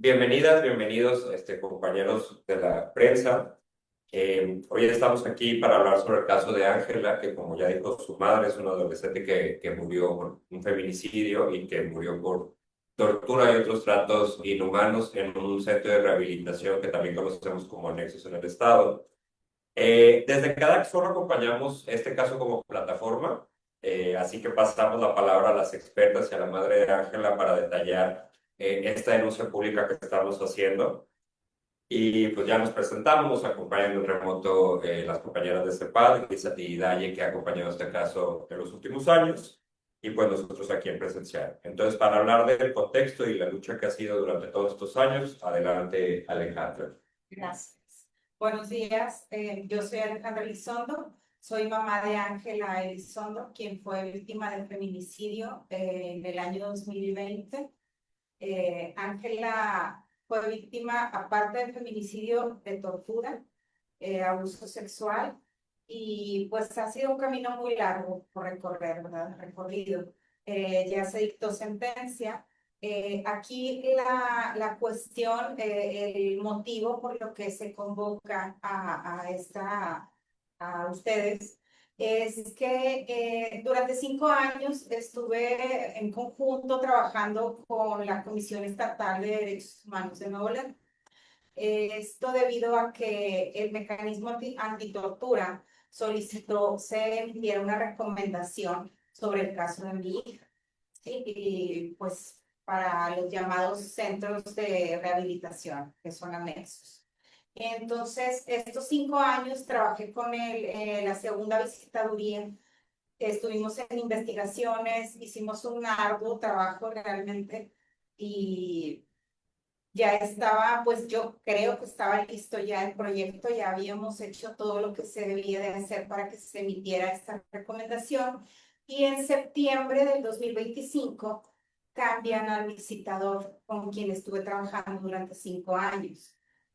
Bienvenidas, bienvenidos, compañeros de la prensa. Hoy estamos aquí para hablar sobre el caso de Ángela, que como ya dijo su madre, es una adolescente que murió por un feminicidio y que murió por tortura y otros tratos inhumanos en un centro de rehabilitación que también conocemos como anexos en el estado. Desde cada solo acompañamos este caso como plataforma, así que pasamos la palabra a las expertas y a la madre de Ángela para detallar esta denuncia pública que estamos haciendo. Y pues ya nos presentamos, nos acompañan en remoto las compañeras de CEPAD, Lisa y Daye, que ha acompañado este caso en los últimos años, y pues nosotros aquí en presencial. Entonces, para hablar del contexto y la lucha que ha sido durante todos estos años, adelante, Alejandra. Gracias. Buenos días, yo soy Alejandra Elizondo, soy mamá de Ángela Elizondo, quien fue víctima del feminicidio en el año 2020. Ángela fue víctima, aparte del feminicidio, de tortura, abuso sexual, y pues ha sido un camino muy largo por recorrer, ¿verdad? Recorrido. Ya se dictó sentencia. Aquí la cuestión, el motivo por lo que se convoca a ustedes es que durante 5 años estuve en conjunto trabajando con la Comisión Estatal de Derechos Humanos de Nuevo León. Esto debido a que el mecanismo antitortura solicitó se emitiera una recomendación sobre el caso de mi hija. ¿Sí? Y pues para los llamados centros de rehabilitación, que son anexos. Entonces, estos 5 años trabajé con él en la segunda visitaduría. Estuvimos en investigaciones, hicimos un arduo trabajo realmente y ya estaba, pues yo creo que estaba listo ya el proyecto, ya habíamos hecho todo lo que se debía de hacer para que se emitiera esta recomendación y en septiembre del 2025 cambian al visitador con quien estuve trabajando durante 5 años.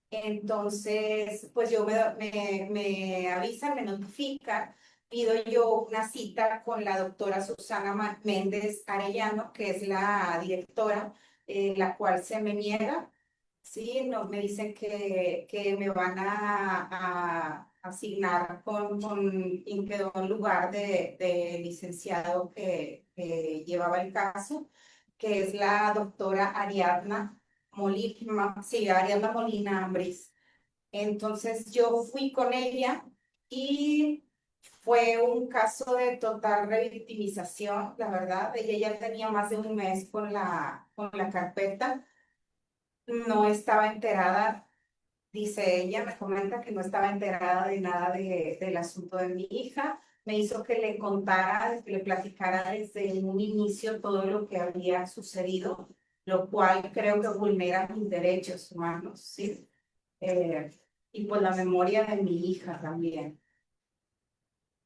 Entonces, pues me avisan, me notifican, pido yo una cita con la doctora Susana Méndez Arellano, que es la directora, la cual se me niega. Sí, no, me dicen que me van a asignar quien quedó en lugar de licenciado que llevaba el caso, que es la doctora Ariadna Molina, sí, Ariadna Molina Ambris. Entonces yo fui con ella y fue un caso de total revictimización, la verdad. Ella ya tenía más de un mes con la carpeta, no estaba enterada, dice ella, me comenta que no estaba enterada de nada del asunto de mi hija. Me hizo que le contara, que le platicara desde un inicio todo lo que había sucedido, lo cual creo que vulnera mis derechos humanos, ¿sí? Eh, y pues la memoria de mi hija también.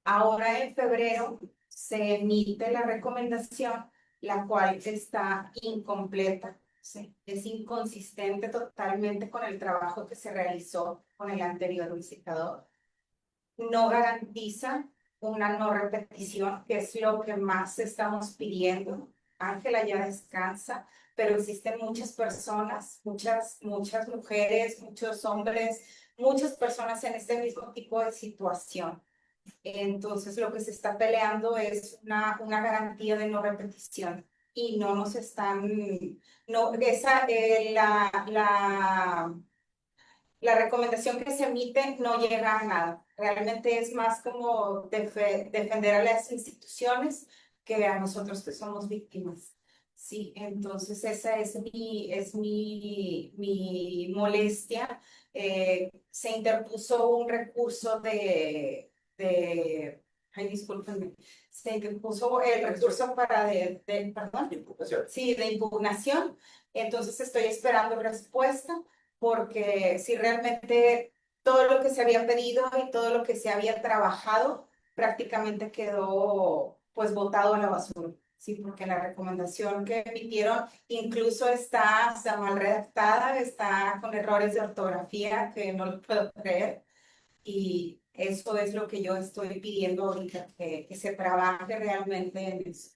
Ahora en febrero se emite la recomendación, la cual está incompleta, ¿sí? Es inconsistente totalmente con el trabajo que se realizó con el anterior visitador. No garantiza una no repetición, que es lo que más estamos pidiendo. Ángela ya descansa, pero existen muchas personas, muchas mujeres, muchos hombres, muchas personas en este mismo tipo de situación. Entonces, lo que se está peleando es una garantía de no repetición y no nos están, no, la recomendación que se emite no llega a nada. Realmente es más como defender a las instituciones que a nosotros que somos víctimas. Sí, entonces esa es mi molestia. Se interpuso un recurso ay, discúlpenme, se interpuso el recurso perdón, impugnación. Sí, de impugnación. Entonces estoy esperando respuesta porque si realmente todo lo que se había pedido y todo lo que se había trabajado prácticamente quedó pues botado a la basura. Sí, porque la recomendación que emitieron incluso está mal redactada, está con errores de ortografía que no lo puedo creer. Y eso es lo que yo estoy pidiendo ahorita, que se trabaje realmente en eso.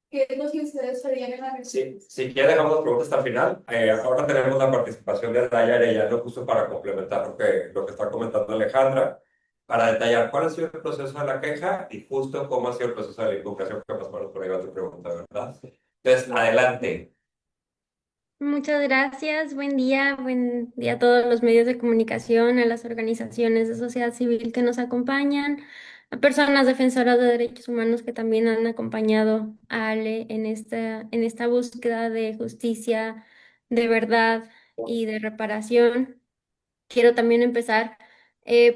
¿Qué es lo que ustedes harían en la Sí, respuesta? si quiere dejamos las preguntas hasta el final. Ahora tenemos la participación de Daya Arellano justo para complementar lo que está comentando Alejandra, para detallar cuál ha sido el proceso de la queja y justo cómo ha sido el proceso de la impugnación, que más o menos por ahí va tu pregunta, ¿verdad? Entonces, adelante. Muchas gracias, buen día a todos los medios de comunicación, a las organizaciones de sociedad civil que nos acompañan, a personas defensoras de derechos humanos que también han acompañado a Ale en esta búsqueda de justicia, de verdad y de reparación. Quiero también empezar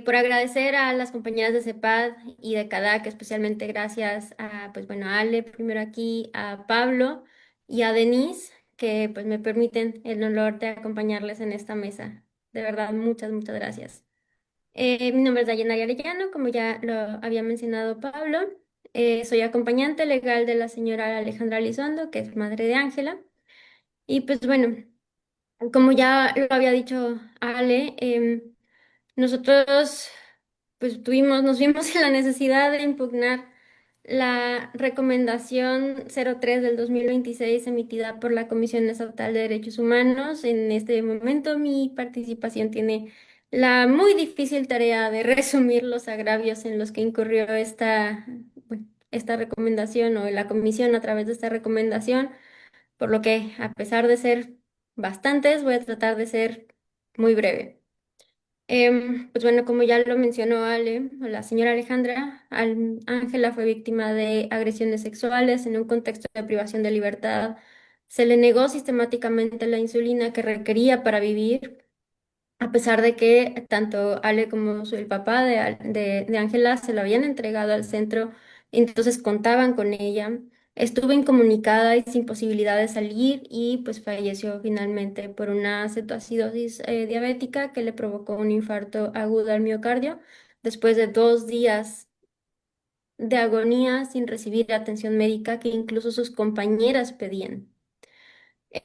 por agradecer a las compañeras de CEPAD y de CADAC, especialmente gracias a, pues bueno, a Ale, primero aquí, a Pablo y a Denise, que pues me permiten el honor de acompañarles en esta mesa. De verdad, muchas gracias. Mi nombre es Dayanari Arellano, como ya lo había mencionado Pablo. Soy acompañante legal de la señora Alejandra Lizondo, que es madre de Ángela. Y pues bueno, como ya lo había dicho Ale, nosotros nos vimos en la necesidad de impugnar la recomendación 03 del 2026 emitida por la Comisión Estatal de Derechos Humanos. En este momento mi participación tiene la muy difícil tarea de resumir los agravios en los que incurrió bueno, esta recomendación o la comisión a través de esta recomendación, por lo que a pesar de ser bastantes, voy a tratar de ser muy breve. Pues bueno, como ya lo mencionó Ale, o la señora Alejandra, Ángela fue víctima de agresiones sexuales en un contexto de privación de libertad. Se le negó sistemáticamente la insulina que requería para vivir, a pesar de que tanto Ale como el papá de Ángela se lo habían entregado al centro, entonces contaban con ella. Estuvo incomunicada y sin posibilidad de salir y pues falleció finalmente por una cetoacidosis diabética que le provocó un infarto agudo al miocardio después de 2 días de agonía sin recibir atención médica que incluso sus compañeras pedían.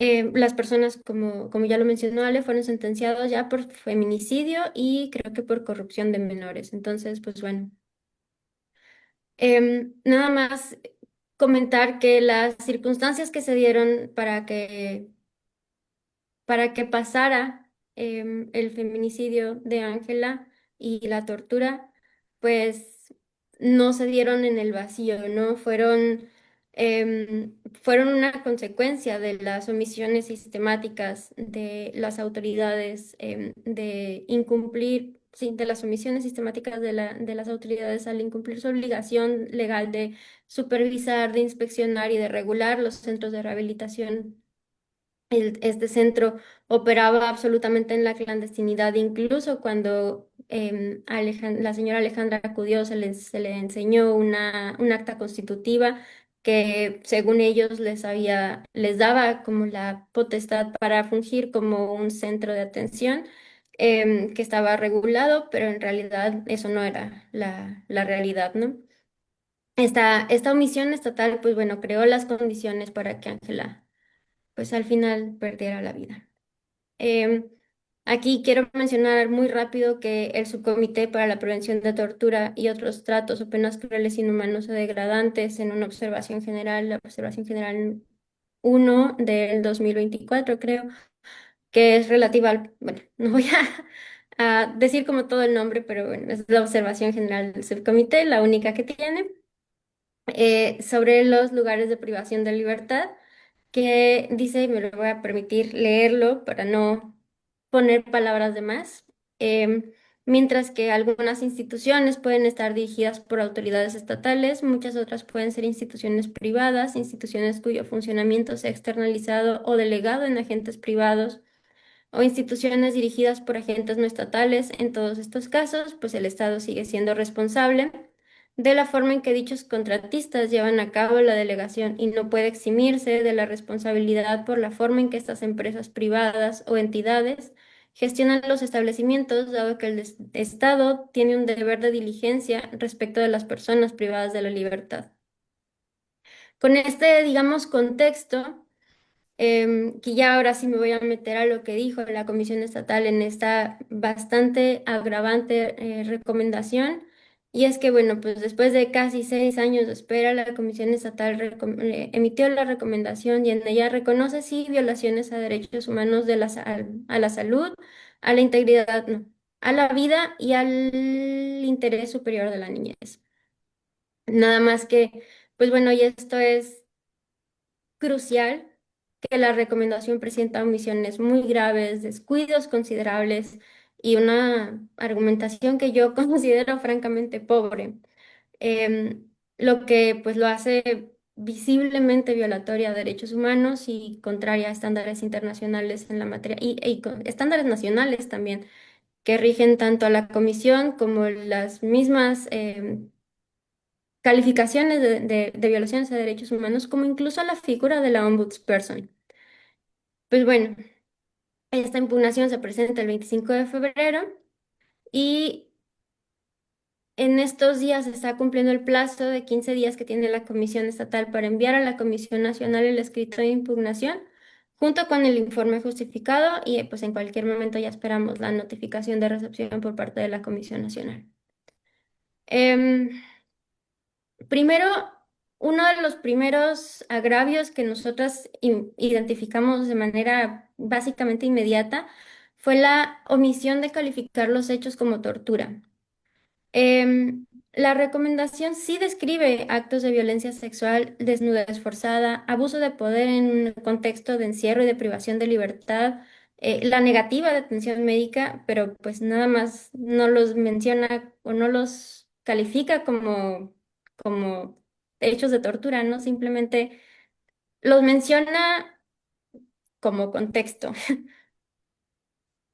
Las personas, como ya lo mencionó Ale, fueron sentenciados ya por feminicidio y creo que por corrupción de menores. Entonces, pues bueno, nada más comentar que las circunstancias que se dieron para que pasara el feminicidio de Ángela y la tortura, pues no se dieron en el vacío, ¿no? Fueron una consecuencia de las omisiones sistemáticas de las autoridades, de incumplir, sí, de las omisiones sistemáticas de las autoridades al incumplir su obligación legal de supervisar, de inspeccionar y de regular los centros de rehabilitación. Este centro operaba absolutamente en la clandestinidad, incluso cuando la señora Alejandra acudió, se le enseñó un acta constitutiva que según ellos les daba como la potestad para fungir como un centro de atención que estaba regulado, pero en realidad eso no era la realidad, ¿no? Esta omisión estatal, pues bueno, creó las condiciones para que Ángela pues al final perdiera la vida. Em, Aquí quiero mencionar muy rápido que el Subcomité para la Prevención de Tortura y otros tratos o penas crueles, inhumanos o degradantes en una observación general, la observación general 1 del 2024, creo, que es relativa bueno, no voy a decir como todo el nombre, pero bueno, es la observación general del subcomité, la única que tiene, sobre los lugares de privación de libertad que dice, y me lo voy a permitir leerlo para no poner palabras de más, mientras que algunas instituciones pueden estar dirigidas por autoridades estatales, muchas otras pueden ser instituciones privadas, instituciones cuyo funcionamiento sea externalizado o delegado en agentes privados o instituciones dirigidas por agentes no estatales. En todos estos casos, pues el Estado sigue siendo responsable de la forma en que dichos contratistas llevan a cabo la delegación y no puede eximirse de la responsabilidad por la forma en que estas empresas privadas o entidades gestionan los establecimientos, dado que el Estado tiene un deber de diligencia respecto de las personas privadas de la libertad. Con este, digamos, contexto, que ya ahora sí me voy a meter a lo que dijo la Comisión Estatal en esta bastante agravante recomendación Y es que, bueno, pues después de casi 6 años de espera, la Comisión Estatal emitió la recomendación y en ella reconoce sí violaciones a derechos humanos de a la salud, a la integridad, no, a la vida y al interés superior de la niñez. Nada más que, pues bueno, y esto es crucial, que la recomendación presenta omisiones muy graves, descuidos considerables y una argumentación que yo considero francamente pobre, lo que pues lo hace visiblemente violatoria a derechos humanos y contraria a estándares internacionales en la materia y con estándares nacionales también que rigen tanto a la Comisión como las mismas calificaciones de violaciones a derechos humanos, como incluso a la figura de la ombudsperson. Pues bueno, esta impugnación se presenta el 25 de febrero y en estos días se está cumpliendo el plazo de 15 días que tiene la Comisión Estatal para enviar a la Comisión Nacional el escrito de impugnación junto con el informe justificado y pues en cualquier momento ya esperamos la notificación de recepción por parte de la Comisión Nacional. Em, Primero, uno de los primeros agravios que nosotras identificamos de manera básicamente inmediata fue la omisión de calificar los hechos como tortura. La recomendación sí describe actos de violencia sexual, desnudez forzada, abuso de poder en un contexto de encierro y de privación de libertad, la negativa de atención médica, pero pues nada más no los menciona o no los califica como hechos de tortura, ¿no? Simplemente los menciona como contexto.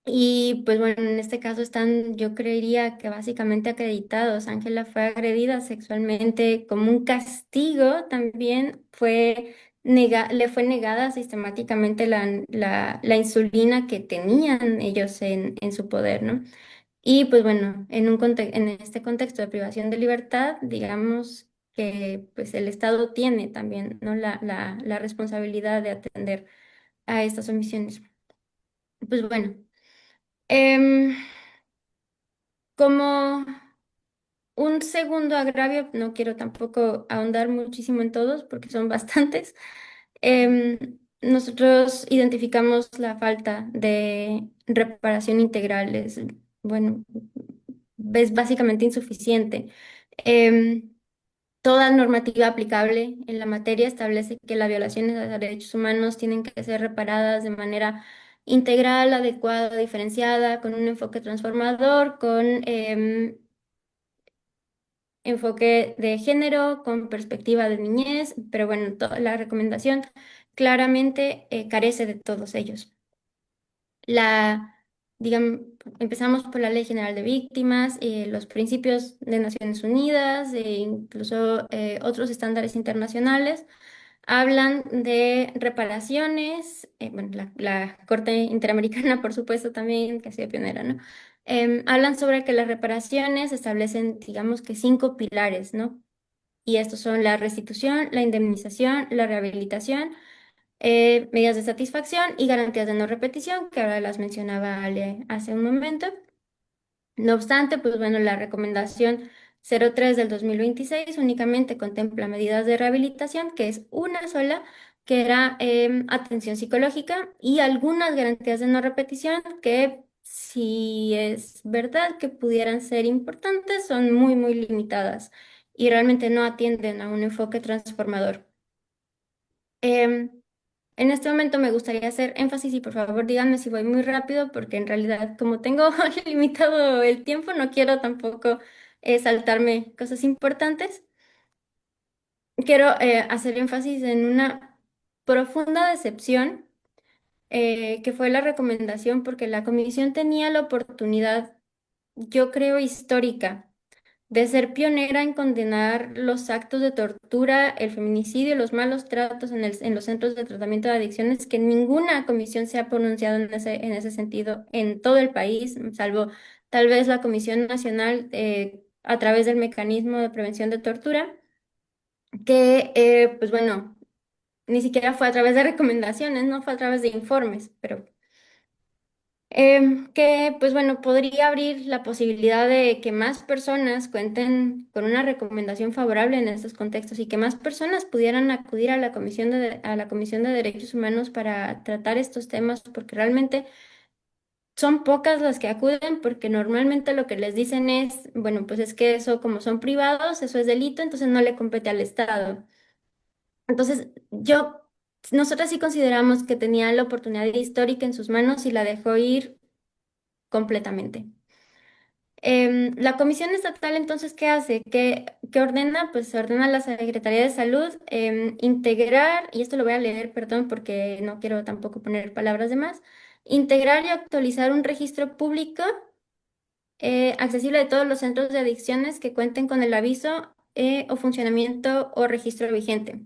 Y pues bueno, en este caso están, yo creería que básicamente acreditados. Ángela fue agredida sexualmente como un castigo, también le fue negada sistemáticamente la insulina que tenían ellos en su poder, ¿no? Y pues bueno, en este contexto de privación de libertad, digamos que pues el Estado tiene también, ¿no? La responsabilidad de atender a estas omisiones. Pues bueno. Em, Como un segundo agravio, no quiero tampoco ahondar muchísimo en todos porque son bastantes. Nosotros identificamos la falta de reparación integral, bueno, es básicamente insuficiente. Em, Toda normativa aplicable en la materia establece que las violaciones a derechos humanos tienen que ser reparadas de manera integral, adecuada, diferenciada, con un enfoque transformador, con enfoque de género, con perspectiva de niñez, pero bueno, la recomendación claramente carece de todos ellos. La, digamos, empezamos por la Ley General de Víctimas, los principios de Naciones Unidas e incluso otros estándares internacionales hablan de reparaciones, bueno, la Corte Interamericana, por supuesto, también, que ha sido pionera, ¿no? Hablan sobre que las reparaciones establecen, digamos que 5 pilares, ¿no? Y estos son la restitución, la indemnización, la rehabilitación, medidas de satisfacción y garantías de no repetición, que ahora las mencionaba Ale hace un momento. No obstante, pues bueno, la recomendación 03 del 2026 únicamente contempla medidas de rehabilitación, que es una sola, que era atención psicológica y algunas garantías de no repetición, que si es verdad que pudieran ser importantes, son muy, muy limitadas y realmente no atienden a un enfoque transformador. Em, en este momento me gustaría hacer énfasis y por favor díganme si voy muy rápido porque en realidad como tengo limitado el tiempo no quiero tampoco saltarme cosas importantes. Quiero hacer énfasis en una profunda decepción que fue la recomendación porque la comisión tenía la oportunidad, yo creo, histórica de ser pionera en condenar los actos de tortura, el feminicidio y los malos tratos en los centros de tratamiento de adicciones, que ninguna comisión se ha pronunciado en ese sentido en todo el país, salvo tal vez la Comisión Nacional a través del Mecanismo de Prevención de Tortura, que pues bueno, ni siquiera fue a través de recomendaciones, no fue a través de informes, pero Que, pues bueno, podría abrir la posibilidad de que más personas cuenten con una recomendación favorable en estos contextos y que más personas pudieran acudir a la a la Comisión de Derechos Humanos para tratar estos temas, porque realmente son pocas las que acuden, porque normalmente lo que les dicen es, bueno, pues es que eso, como son privados, eso es delito, entonces no le compete al Estado. Entonces, nosotras sí consideramos que tenía la oportunidad histórica en sus manos y la dejó ir completamente. La Comisión Estatal, entonces, ¿qué hace? ¿Qué ordena? Pues ordena a la Secretaría de Salud integrar, y esto lo voy a leer, perdón, porque no quiero tampoco poner palabras de más, integrar y actualizar un registro público accesible de todos los centros de adicciones que cuenten con el aviso o funcionamiento o registro vigente.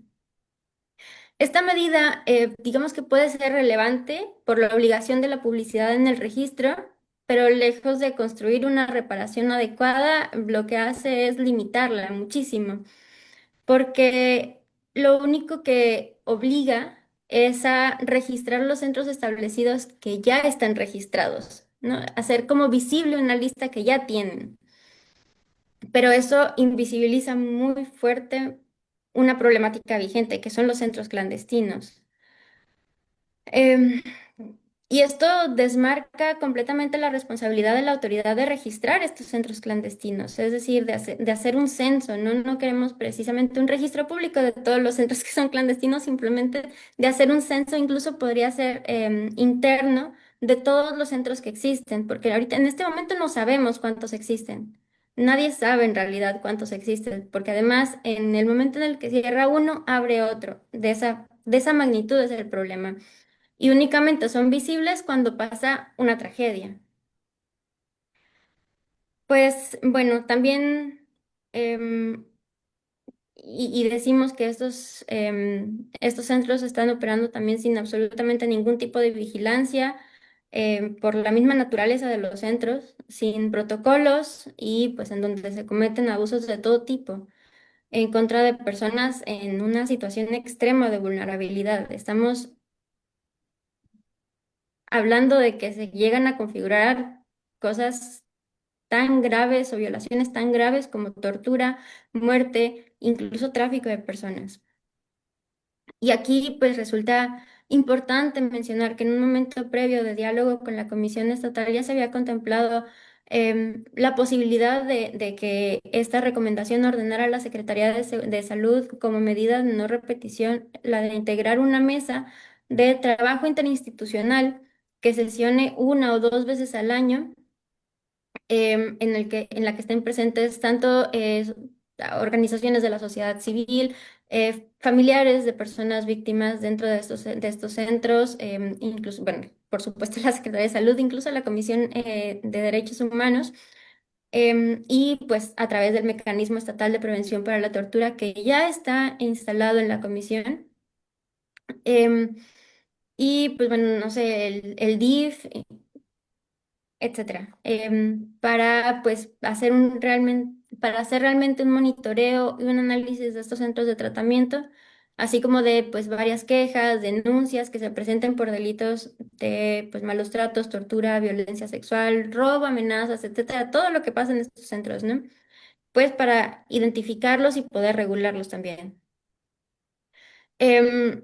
Esta medida, digamos que puede ser relevante por la obligación de la publicidad en el registro, pero lejos de construir una reparación adecuada, lo que hace es limitarla muchísimo, porque lo único que obliga es a registrar los centros establecidos que ya están registrados, ¿no? Hacer como visible una lista que ya tienen, pero eso invisibiliza muy fuerte una problemática vigente, que son los centros clandestinos. Em, y esto desmarca completamente la responsabilidad de la autoridad de registrar estos centros clandestinos, es decir, de hacer un censo. No, no queremos precisamente un registro público de todos los centros que son clandestinos, simplemente de hacer un censo, incluso podría ser interno de todos los centros que existen, porque ahorita en este momento no sabemos cuántos existen. Nadie sabe en realidad cuántos existen, porque además en el momento en el que cierra uno, abre otro. De esa magnitud es el problema y únicamente son visibles cuando pasa una tragedia. Pues bueno, también em, y decimos que estos centros están operando también sin absolutamente ningún tipo de vigilancia por la misma naturaleza de los centros, sin protocolos y pues en donde se cometen abusos de todo tipo en contra de personas en una situación extrema de vulnerabilidad. Estamos hablando de que se llegan a configurar cosas tan graves o violaciones tan graves como tortura, muerte, incluso tráfico de personas. Y aquí pues resulta importante mencionar que en un momento previo de diálogo con la Comisión Estatal ya se había contemplado la posibilidad de que esta recomendación ordenara a la Secretaría de Salud como medida de no repetición, la de integrar una mesa de trabajo interinstitucional que sesione una o dos veces al año en la que estén presentes tanto organizaciones de la sociedad civil, familiares de personas víctimas dentro de estos centros, incluso, bueno, por supuesto la Secretaría de Salud, incluso la Comisión de Derechos Humanos, y pues a través del Mecanismo Estatal de Prevención para la Tortura que ya está instalado en la comisión. em, y pues bueno, no sé, el DIF, etcétera, para pues para hacer realmente un monitoreo y un análisis de estos centros de tratamiento, así como de pues varias quejas, denuncias que se presenten por delitos de pues malos tratos, tortura, violencia sexual, robo, amenazas, etcétera, todo lo que pasa en estos centros, ¿no? Pues para identificarlos y poder regularlos también. Em,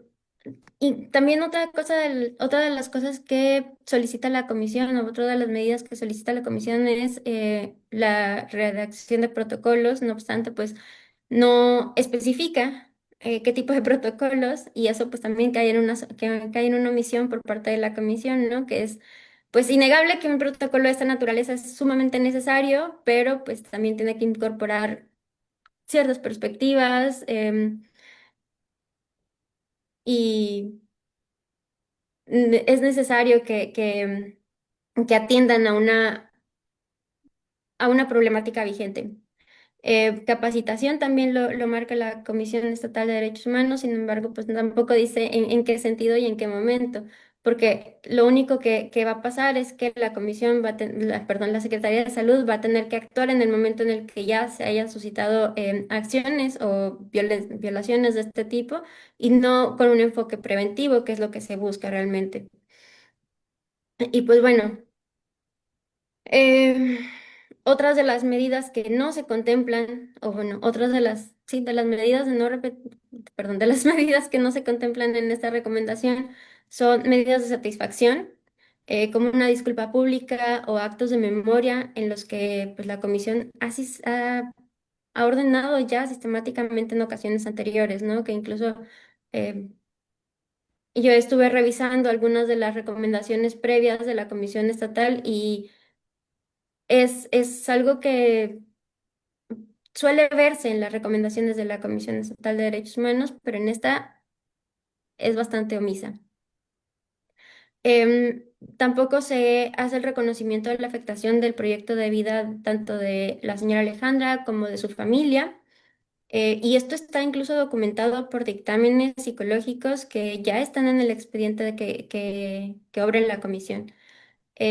y también otra de las cosas que solicita la comisión, o otra de las medidas que solicita la comisión es la redacción de protocolos. No obstante, pues no especifica qué tipo de protocolos, y eso pues también cae en una omisión por parte de la comisión, ¿no? Que es pues innegable que un protocolo de esta naturaleza es sumamente necesario, pero pues también tiene que incorporar ciertas perspectivas y es necesario que atiendan a una problemática vigente. Capacitación también lo marca la Comisión Estatal de Derechos Humanos, sin embargo, pues tampoco dice en qué sentido y en qué momento, porque lo único que va a pasar es que la Comisión perdón, la Secretaría de Salud va a tener que actuar en el momento en el que ya se hayan suscitado acciones o violaciones de este tipo y no con un enfoque preventivo, que es lo que se busca realmente. Y pues bueno. Em, Otras de las medidas que no se contemplan, o bueno, otras de las, sí, de las medidas de no perdón, de las medidas que no se contemplan en esta recomendación son medidas de satisfacción, como una disculpa pública o actos de memoria en los que pues, la comisión ha ordenado ya sistemáticamente en ocasiones anteriores, ¿no? Que incluso eh, yo estuve revisando algunas de las recomendaciones previas de la Comisión Estatal y es algo que suele verse en las recomendaciones de la Comisión Estatal de Derechos Humanos, pero en esta es bastante omisa. Tampoco se hace el reconocimiento de la afectación del proyecto de vida tanto de la señora Alejandra como de su familia. Y esto está incluso documentado por dictámenes psicológicos que ya están en el expediente que obra en la comisión.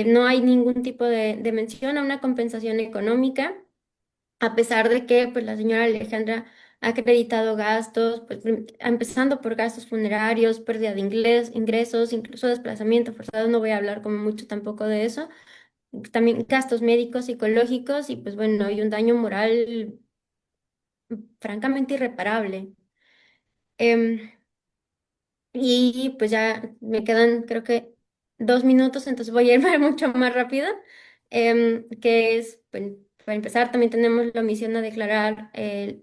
No hay ningún tipo de mención a una compensación económica, a pesar de que pues, la señora Alejandra ha acreditado gastos, pues, empezando por gastos funerarios, pérdida de ingresos, incluso desplazamiento forzado, no voy a hablar como mucho tampoco de eso, también gastos médicos, psicológicos y pues bueno, hay un daño moral francamente irreparable. Em, y pues ya me quedan creo que 2 minutos, entonces voy a irme mucho más rápido, que es, bueno, para empezar, también tenemos la omisión a declarar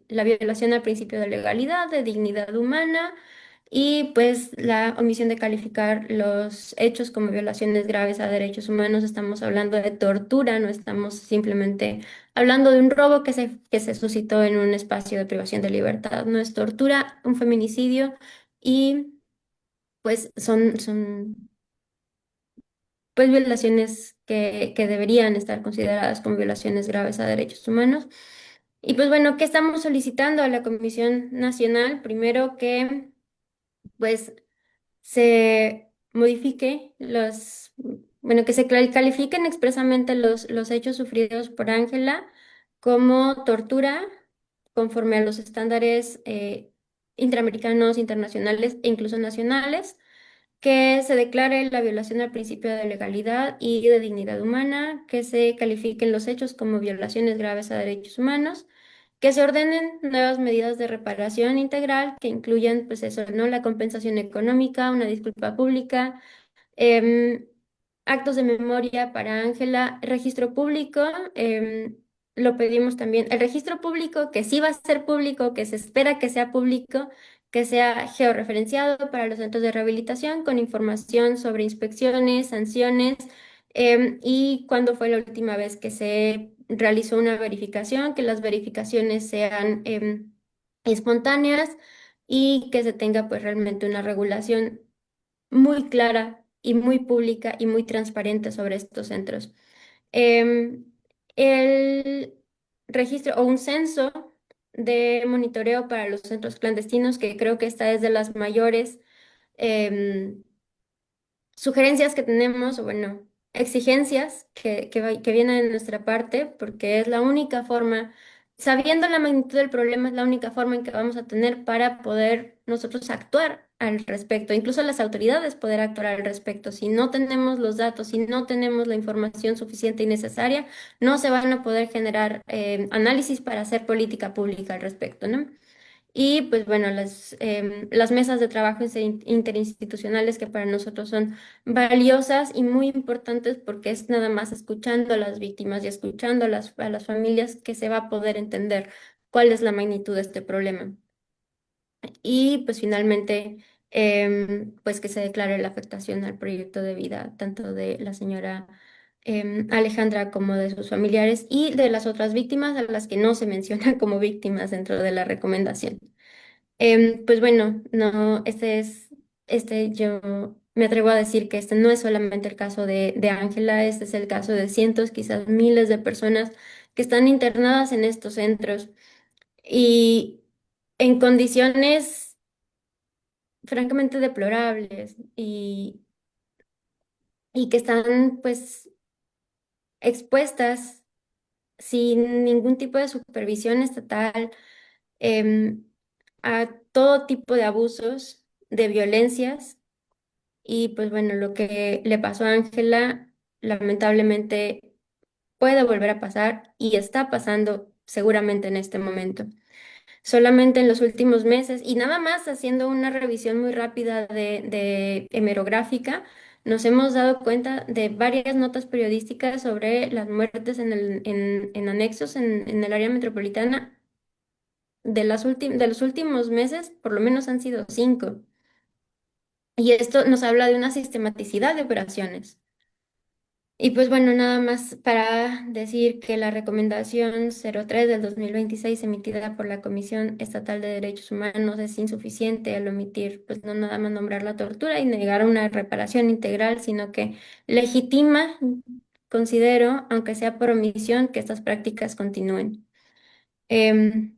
la violación al principio de legalidad, de dignidad humana, y pues la omisión de calificar los hechos como violaciones graves a derechos humanos. Estamos hablando de tortura, no estamos simplemente hablando de un robo que se suscitó en un espacio de privación de libertad. No es tortura, un feminicidio y pues son pues violaciones que deberían estar consideradas como violaciones graves a derechos humanos. Y pues bueno, ¿qué estamos solicitando a la Comisión Nacional? Primero que pues se modifique bueno, que se califiquen expresamente los hechos sufridos por Ángela como tortura conforme a los estándares interamericanos, internacionales e incluso nacionales, que se declare la violación al principio de legalidad y de dignidad humana, que se califiquen los hechos como violaciones graves a derechos humanos, que se ordenen nuevas medidas de reparación integral que incluyan, pues eso, ¿no? La compensación económica, una disculpa pública, em, actos de memoria para Ángela, registro público, lo pedimos también, el registro público que sí va a ser público, que se espera que sea público, que sea georreferenciado para los centros de rehabilitación con información sobre inspecciones, sanciones, y cuándo fue la última vez que se realizó una verificación, que las verificaciones sean espontáneas y que se tenga pues realmente una regulación muy clara y muy pública y muy transparente sobre estos centros. Em, el registro o un censo de monitoreo para los centros clandestinos, que creo que esta es de las mayores em, sugerencias que tenemos, o bueno, exigencias que vienen de nuestra parte, porque es la única forma, sabiendo la magnitud del problema, es la única forma en que vamos a tener para poder nosotros actuar al respecto, incluso las autoridades poder actuar al respecto. Si no tenemos los datos, si no tenemos la información suficiente y necesaria, no se van a poder generar análisis para hacer política pública al respecto, ¿no? Y pues bueno, las mesas de trabajo interinstitucionales que para nosotros son valiosas y muy importantes porque es nada más escuchando a las víctimas y escuchando a las familias que se va a poder entender cuál es la magnitud de este problema. Y pues finalmente, pues que se declare la afectación al proyecto de vida tanto de la señora Alejandra como de sus familiares y de las otras víctimas a las que no se menciona como víctimas dentro de la recomendación. Pues bueno, no, yo me atrevo a decir que este no es solamente el caso de Ángela, este es el caso de cientos, quizás miles de personas que están internadas en estos centros y en condiciones francamente deplorables y que están pues expuestas sin ningún tipo de supervisión estatal, em, a todo tipo de abusos, de violencias. Y pues bueno, lo que le pasó a Ángela, lamentablemente puede volver a pasar y está pasando seguramente en este momento. Solamente en los últimos meses, y nada más haciendo una revisión muy rápida de hemerográfica, nos hemos dado cuenta de varias notas periodísticas sobre las muertes en anexos en el área metropolitana. De los últimos meses, por lo menos han sido 5. Y esto nos habla de una sistematicidad de operaciones. Y pues bueno, nada más para decir que la recomendación 03 del 2026 emitida por la Comisión Estatal de Derechos Humanos es insuficiente al omitir, pues no nada más nombrar la tortura y negar una reparación integral, sino que legitima, considero, aunque sea por omisión, que estas prácticas continúen. Em,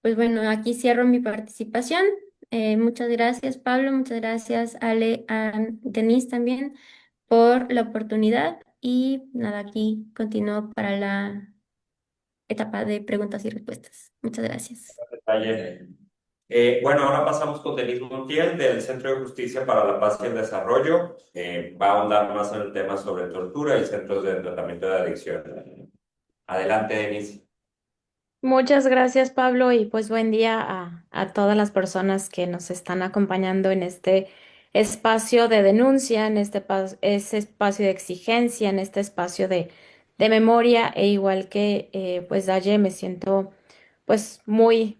pues bueno, aquí cierro mi participación. Muchas gracias, Pablo, muchas gracias, Ale, a Denise también por la oportunidad y nada, aquí continúo para la etapa de preguntas y respuestas. Muchas gracias. Detalle. Bueno, ahora pasamos con Denise Montiel del Centro de Justicia para la Paz y el Desarrollo. Va a ahondar más en el tema sobre tortura y centros de tratamiento de adicción. Adelante, Denise. Muchas gracias, Pablo, y pues buen día a todas las personas que nos están acompañando en este espacio de denuncia, en ese espacio de exigencia, en este espacio de memoria, e igual que pues Daye, me siento pues muy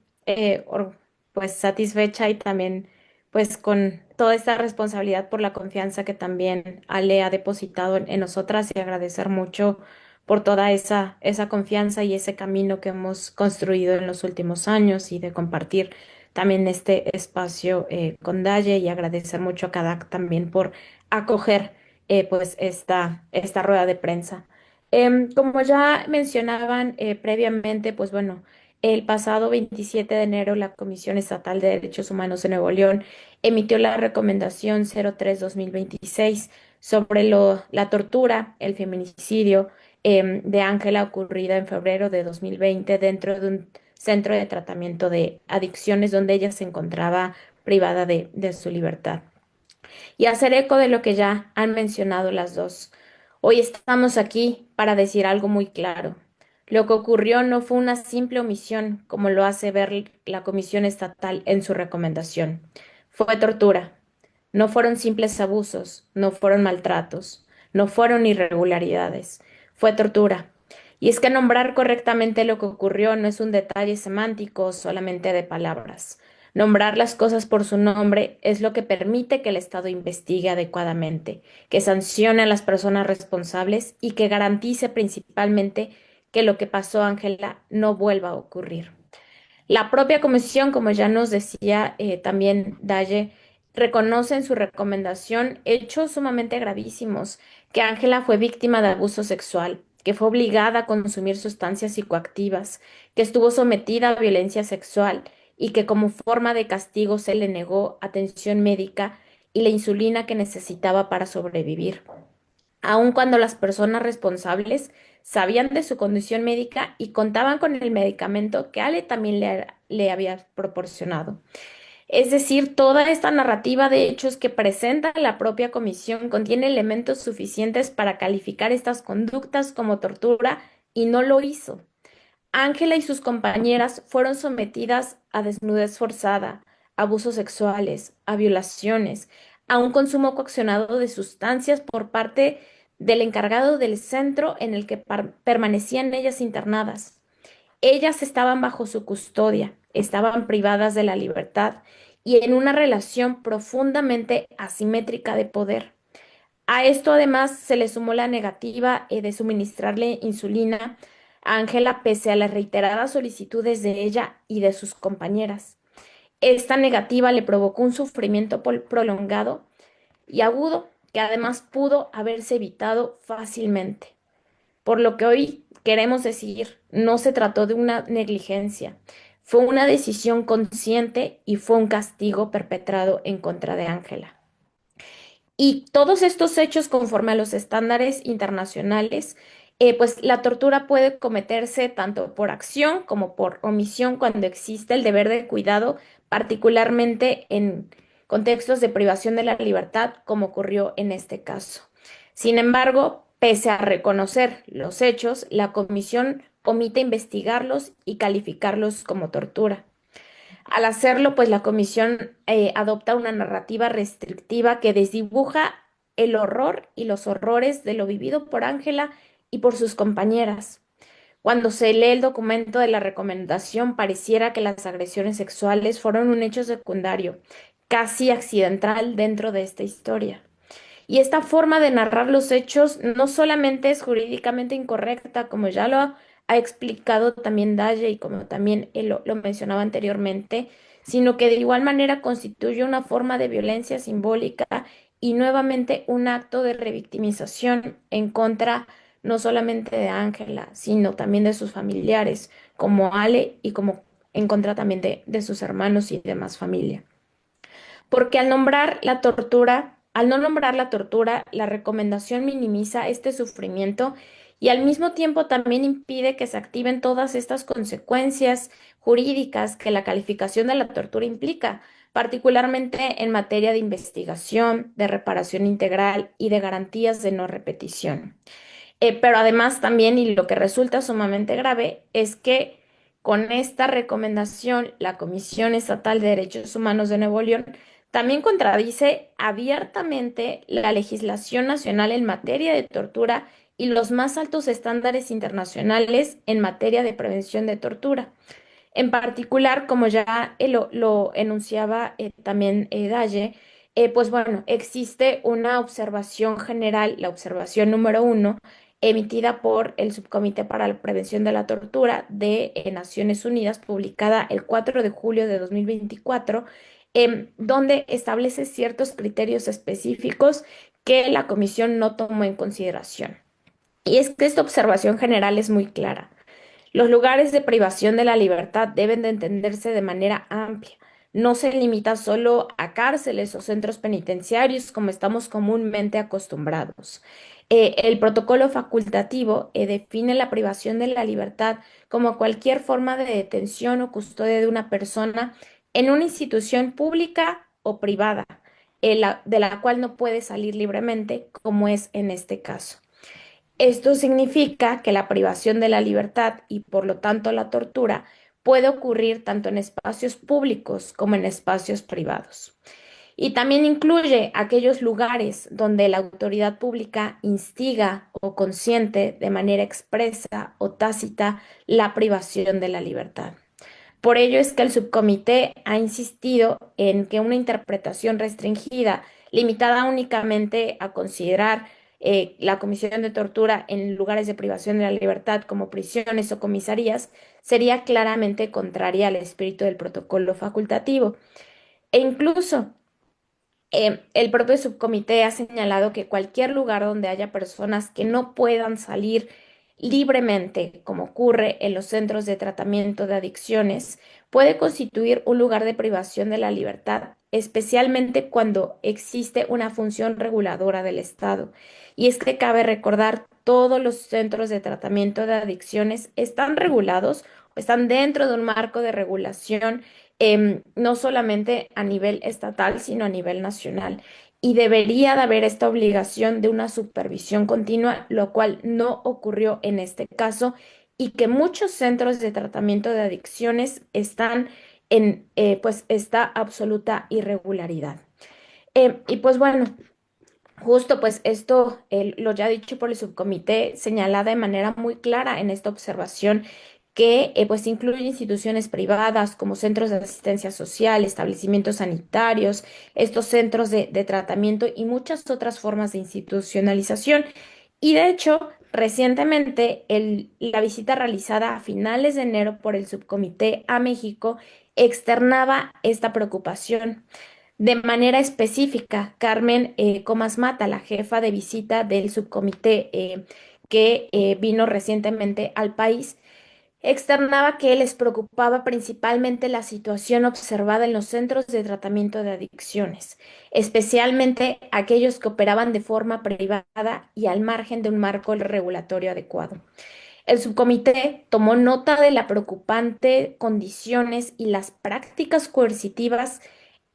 pues satisfecha y también pues con toda esta responsabilidad por la confianza que también Ale ha depositado en nosotras y agradecer mucho por toda esa confianza y ese camino que hemos construido en los últimos años y de compartir también este espacio con Daye y agradecer mucho a Kadak también por acoger pues esta rueda de prensa. Como ya mencionaban previamente, pues bueno, el pasado 27 de enero la Comisión Estatal de Derechos Humanos de Nuevo León emitió la recomendación 03-2026 sobre la tortura, el feminicidio de Ángela ocurrida en febrero de 2020 dentro de un centro de tratamiento de adicciones donde ella se encontraba privada de su libertad. Y hacer eco de lo que ya han mencionado las dos. Hoy estamos aquí para decir algo muy claro. Lo que ocurrió no fue una simple omisión, como lo hace ver la Comisión Estatal en su recomendación. Fue tortura. No fueron simples abusos, no fueron maltratos, no fueron irregularidades. Fue tortura. Y es que nombrar correctamente lo que ocurrió no es un detalle semántico solamente de palabras. Nombrar las cosas por su nombre es lo que permite que el Estado investigue adecuadamente, que sancione a las personas responsables y que garantice principalmente que lo que pasó a Ángela no vuelva a ocurrir. La propia comisión, como ya nos decía también Daye, reconoce en su recomendación hechos sumamente gravísimos, que Ángela fue víctima de abuso sexual, que fue obligada a consumir sustancias psicoactivas, que estuvo sometida a violencia sexual y que como forma de castigo se le negó atención médica y la insulina que necesitaba para sobrevivir, aun cuando las personas responsables sabían de su condición médica y contaban con el medicamento que Ale también le había proporcionado. Es decir, toda esta narrativa de hechos que presenta la propia comisión contiene elementos suficientes para calificar estas conductas como tortura y no lo hizo. Ángela y sus compañeras fueron sometidas a desnudez forzada, a abusos sexuales, a violaciones, a un consumo coaccionado de sustancias por parte del encargado del centro en el que permanecían ellas internadas. Ellas estaban bajo su custodia, estaban privadas de la libertad y en una relación profundamente asimétrica de poder. A esto además se le sumó la negativa de suministrarle insulina a Ángela pese a las reiteradas solicitudes de ella y de sus compañeras. Esta negativa le provocó un sufrimiento prolongado y agudo que además pudo haberse evitado fácilmente. Por lo que hoy queremos decir, no se trató de una negligencia, fue una decisión consciente y fue un castigo perpetrado en contra de Ángela. Y todos estos hechos, conforme a los estándares internacionales, pues la tortura puede cometerse tanto por acción como por omisión cuando existe el deber de cuidado, particularmente en contextos de privación de la libertad, como ocurrió en este caso. Sin embargo, Pese a reconocer los hechos, la comisión omite investigarlos y calificarlos como tortura. Al hacerlo, pues la comisión adopta una narrativa restrictiva que desdibuja el horror y los horrores de lo vivido por Ángela y por sus compañeras. Cuando se lee el documento de la recomendación, pareciera que las agresiones sexuales fueron un hecho secundario, casi accidental dentro de esta historia. Y esta forma de narrar los hechos no solamente es jurídicamente incorrecta, como ya lo ha explicado también Daye y como también él lo mencionaba anteriormente, sino que de igual manera constituye una forma de violencia simbólica y nuevamente un acto de revictimización en contra no solamente de Ángela, sino también de sus familiares, como Ale y como en contra también de sus hermanos y demás familia. Porque al no nombrar la tortura, la recomendación minimiza este sufrimiento y al mismo tiempo también impide que se activen todas estas consecuencias jurídicas que la calificación de la tortura implica, particularmente en materia de investigación, de reparación integral y de garantías de no repetición. Pero además también, y lo que resulta sumamente grave, es que con esta recomendación, la Comisión Estatal de Derechos Humanos de Nuevo León también contradice abiertamente la legislación nacional en materia de tortura y los más altos estándares internacionales en materia de prevención de tortura. En particular, como ya lo enunciaba también Daye, pues bueno, existe una observación general, la observación número 1, emitida por el Subcomité para la Prevención de la Tortura de Naciones Unidas, publicada el 4 de julio de 2024, donde establece ciertos criterios específicos que la Comisión no tomó en consideración. Y es que esta observación general es muy clara. Los lugares de privación de la libertad deben de entenderse de manera amplia. No se limita solo a cárceles o centros penitenciarios como estamos comúnmente acostumbrados. El protocolo facultativo define la privación de la libertad como cualquier forma de detención o custodia de una persona en una institución pública o privada, de la cual no puede salir libremente, como es en este caso. Esto significa que la privación de la libertad y por lo tanto la tortura puede ocurrir tanto en espacios públicos como en espacios privados. Y también incluye aquellos lugares donde la autoridad pública instiga o consiente de manera expresa o tácita la privación de la libertad. Por ello es que el subcomité ha insistido en que una interpretación restringida, limitada únicamente a considerar la comisión de tortura en lugares de privación de la libertad como prisiones o comisarías, sería claramente contraria al espíritu del protocolo facultativo. E incluso el propio subcomité ha señalado que cualquier lugar donde haya personas que no puedan salir libremente, como ocurre en los centros de tratamiento de adicciones, puede constituir un lugar de privación de la libertad, especialmente cuando existe una función reguladora del Estado. Y es que cabe recordar, todos los centros de tratamiento de adicciones están regulados, están dentro de un marco de regulación no solamente a nivel estatal, sino a nivel nacional. Y debería de haber esta obligación de una supervisión continua, lo cual no ocurrió en este caso y que muchos centros de tratamiento de adicciones están en pues esta absoluta irregularidad. Y pues bueno, justo pues esto lo ya dicho por el subcomité señala de manera muy clara en esta observación que pues incluye instituciones privadas como centros de asistencia social, establecimientos sanitarios, estos centros de tratamiento y muchas otras formas de institucionalización. Y de hecho, recientemente la visita realizada a finales de enero por el subcomité a México externaba esta preocupación. De manera específica, Carmen Comas Mata, la jefa de visita del subcomité que vino recientemente al país, externaba que les preocupaba principalmente la situación observada en los centros de tratamiento de adicciones, especialmente aquellos que operaban de forma privada y al margen de un marco regulatorio adecuado. El subcomité tomó nota de las preocupantes condiciones y las prácticas coercitivas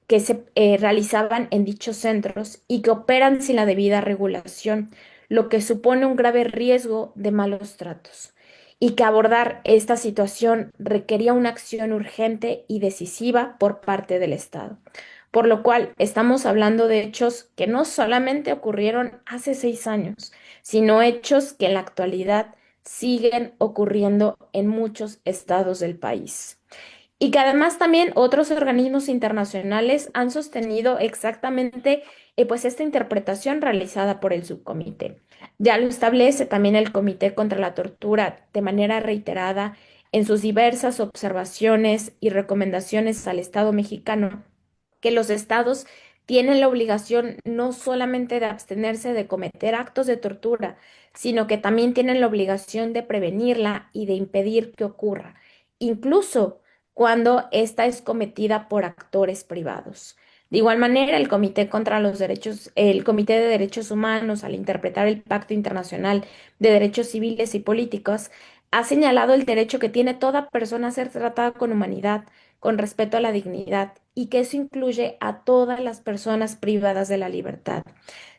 que se realizaban en dichos centros y que operan sin la debida regulación, lo que supone un grave riesgo de malos tratos, y que abordar esta situación requería una acción urgente y decisiva por parte del Estado. Por lo cual estamos hablando de hechos que no solamente ocurrieron hace 6 años, sino hechos que en la actualidad siguen ocurriendo en muchos estados del país. Y que además también otros organismos internacionales han sostenido exactamente pues esta interpretación realizada por el subcomité. Ya lo establece también el Comité contra la Tortura de manera reiterada en sus diversas observaciones y recomendaciones al Estado mexicano, que los estados tienen la obligación no solamente de abstenerse de cometer actos de tortura, sino que también tienen la obligación de prevenirla y de impedir que ocurra, incluso cuando ésta es cometida por actores privados. De igual manera, el Comité de Derechos Humanos, al interpretar el Pacto Internacional de Derechos Civiles y Políticos, ha señalado el derecho que tiene toda persona a ser tratada con humanidad, con respeto a la dignidad, y que eso incluye a todas las personas privadas de la libertad,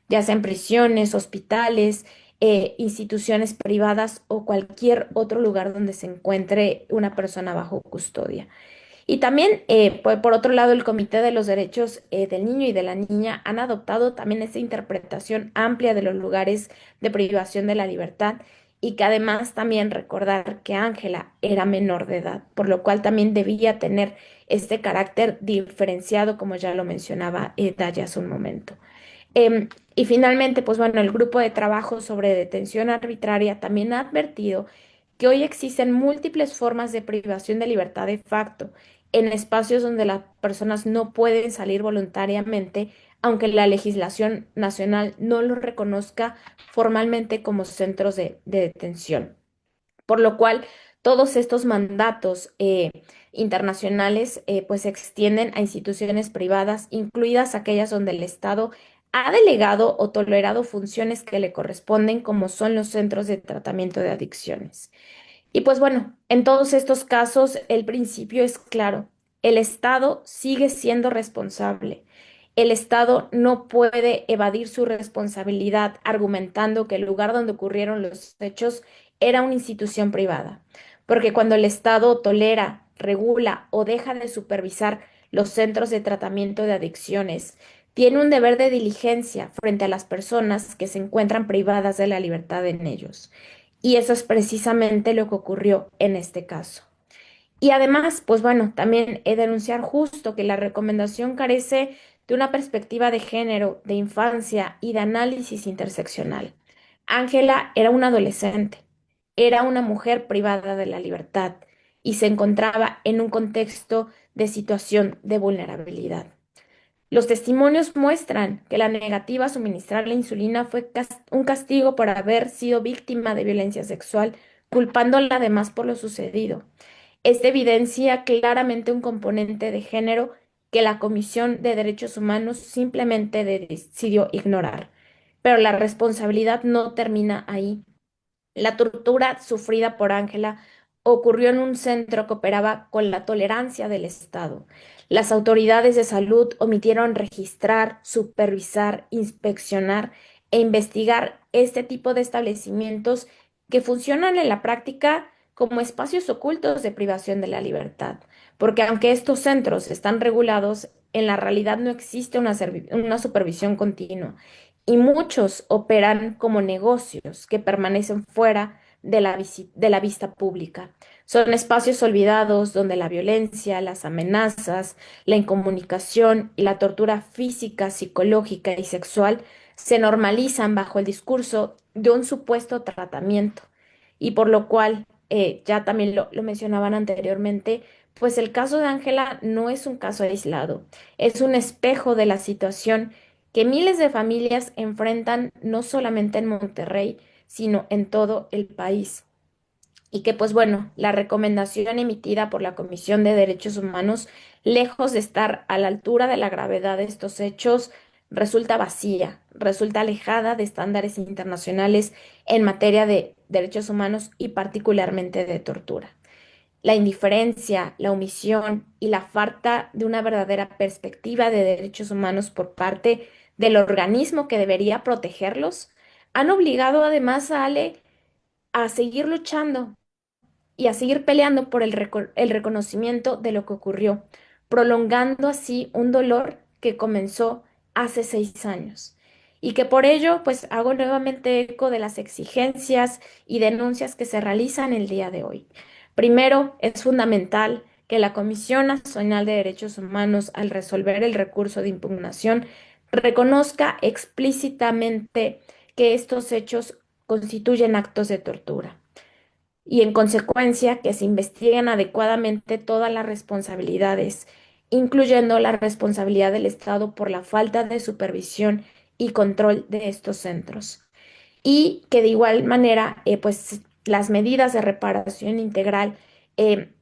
ya sean prisiones, hospitales, instituciones privadas o cualquier otro lugar donde se encuentre una persona bajo custodia. Y también, por otro lado, el Comité de los Derechos del Niño y de la Niña han adoptado también esta interpretación amplia de los lugares de privación de la libertad, y que además también recordar que Ángela era menor de edad, por lo cual también debía tener este carácter diferenciado, como ya lo mencionaba Daya hace un momento. Y finalmente, pues bueno, el grupo de trabajo sobre detención arbitraria también ha advertido que hoy existen múltiples formas de privación de libertad de facto en espacios donde las personas no pueden salir voluntariamente, aunque la legislación nacional no los reconozca formalmente como centros de detención. Por lo cual, todos estos mandatos internacionales pues se extienden a instituciones privadas, incluidas aquellas donde el Estado ha delegado o tolerado funciones que le corresponden, como son los centros de tratamiento de adicciones. Y pues bueno, en todos estos casos el principio es claro: el Estado sigue siendo responsable. El Estado no puede evadir su responsabilidad argumentando que el lugar donde ocurrieron los hechos era una institución privada, porque cuando el Estado tolera, regula o deja de supervisar los centros de tratamiento de adicciones, tiene un deber de diligencia frente a las personas que se encuentran privadas de la libertad en ellos. Y eso es precisamente lo que ocurrió en este caso. Y además, pues bueno, también he de denunciar justo que la recomendación carece de una perspectiva de género, de infancia y de análisis interseccional. Ángela era una adolescente, era una mujer privada de la libertad y se encontraba en un contexto de situación de vulnerabilidad. Los testimonios muestran que la negativa a suministrar la insulina fue un castigo por haber sido víctima de violencia sexual, culpándola además por lo sucedido. Esta evidencia claramente un componente de género que la Comisión de Derechos Humanos simplemente decidió ignorar. Pero la responsabilidad no termina ahí. La tortura sufrida por Ángela ocurrió en un centro que operaba con la tolerancia del Estado. Las autoridades de salud omitieron registrar, supervisar, inspeccionar e investigar este tipo de establecimientos que funcionan en la práctica como espacios ocultos de privación de la libertad, porque aunque estos centros están regulados, en la realidad no existe una supervisión continua, y muchos operan como negocios que permanecen fuera de la vista pública. Son espacios olvidados donde la violencia, las amenazas, la incomunicación y la tortura física, psicológica y sexual se normalizan bajo el discurso de un supuesto tratamiento, y por lo cual, ya también lo mencionaban anteriormente, pues el caso de Ángela no es un caso aislado, es un espejo de la situación que miles de familias enfrentan no solamente en Monterrey, sino en todo el país. Y que pues bueno, la recomendación emitida por la Comisión de Derechos Humanos, lejos de estar a la altura de la gravedad de estos hechos, resulta vacía, resulta alejada de estándares internacionales en materia de derechos humanos y particularmente de tortura. La indiferencia, la omisión y la falta de una verdadera perspectiva de derechos humanos por parte del organismo que debería protegerlos han obligado además a Ale a seguir luchando y a seguir peleando por el reconocimiento de lo que ocurrió, prolongando así un dolor que comenzó hace 6 años. Y que por ello, pues hago nuevamente eco de las exigencias y denuncias que se realizan el día de hoy. Primero, es fundamental que la Comisión Nacional de Derechos Humanos, al resolver el recurso de impugnación, reconozca explícitamente que estos hechos constituyen actos de tortura y en consecuencia que se investiguen adecuadamente todas las responsabilidades, incluyendo la responsabilidad del Estado por la falta de supervisión y control de estos centros. Y que de igual manera, pues las medidas de reparación integral eh,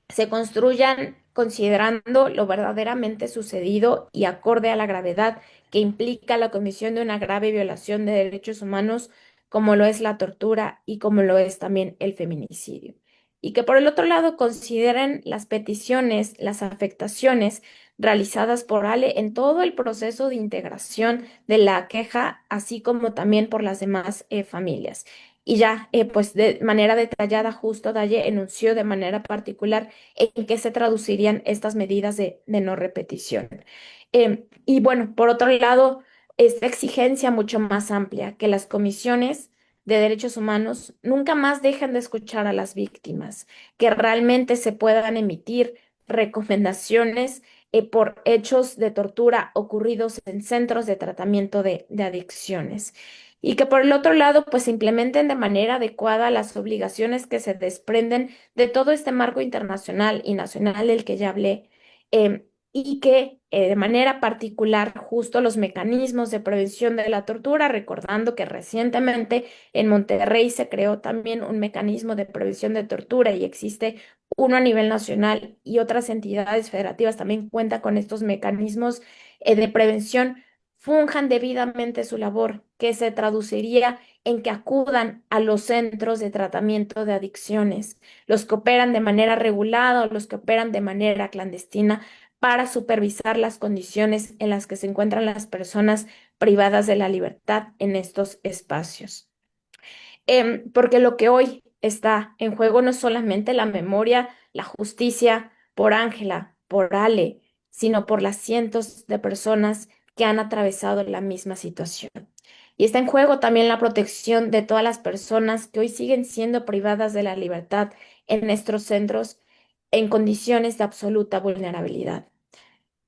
se construyan considerando lo verdaderamente sucedido y acorde a la gravedad que implica la comisión de una grave violación de derechos humanos, como lo es la tortura y como lo es también el feminicidio. Y que por el otro lado consideren las peticiones, las afectaciones realizadas por Ale en todo el proceso de integración de la queja, así como también por las demás familias. Y ya, pues de manera detallada, justo Daye enunció de manera particular en qué se traducirían estas medidas de no repetición. Y bueno, por otro lado, esta exigencia mucho más amplia, que las comisiones de derechos humanos nunca más dejen de escuchar a las víctimas, que realmente se puedan emitir recomendaciones por hechos de tortura ocurridos en centros de tratamiento de adicciones. Y que por el otro lado, pues se implementen de manera adecuada las obligaciones que se desprenden de todo este marco internacional y nacional del que ya hablé, y que de manera particular justo los mecanismos de prevención de la tortura, recordando que recientemente en Monterrey se creó también un mecanismo de prevención de tortura y existe uno a nivel nacional y otras entidades federativas también cuentan con estos mecanismos de prevención, funjan debidamente su labor, que se traduciría en que acudan a los centros de tratamiento de adicciones, los que operan de manera regulada o los que operan de manera clandestina, para supervisar las condiciones en las que se encuentran las personas privadas de la libertad en estos espacios. Porque lo que hoy está en juego no es solamente la memoria, la justicia por Ángela, por Ale, sino por las cientos de personas que han atravesado la misma situación. Y está en juego también la protección de todas las personas que hoy siguen siendo privadas de la libertad en nuestros centros en condiciones de absoluta vulnerabilidad.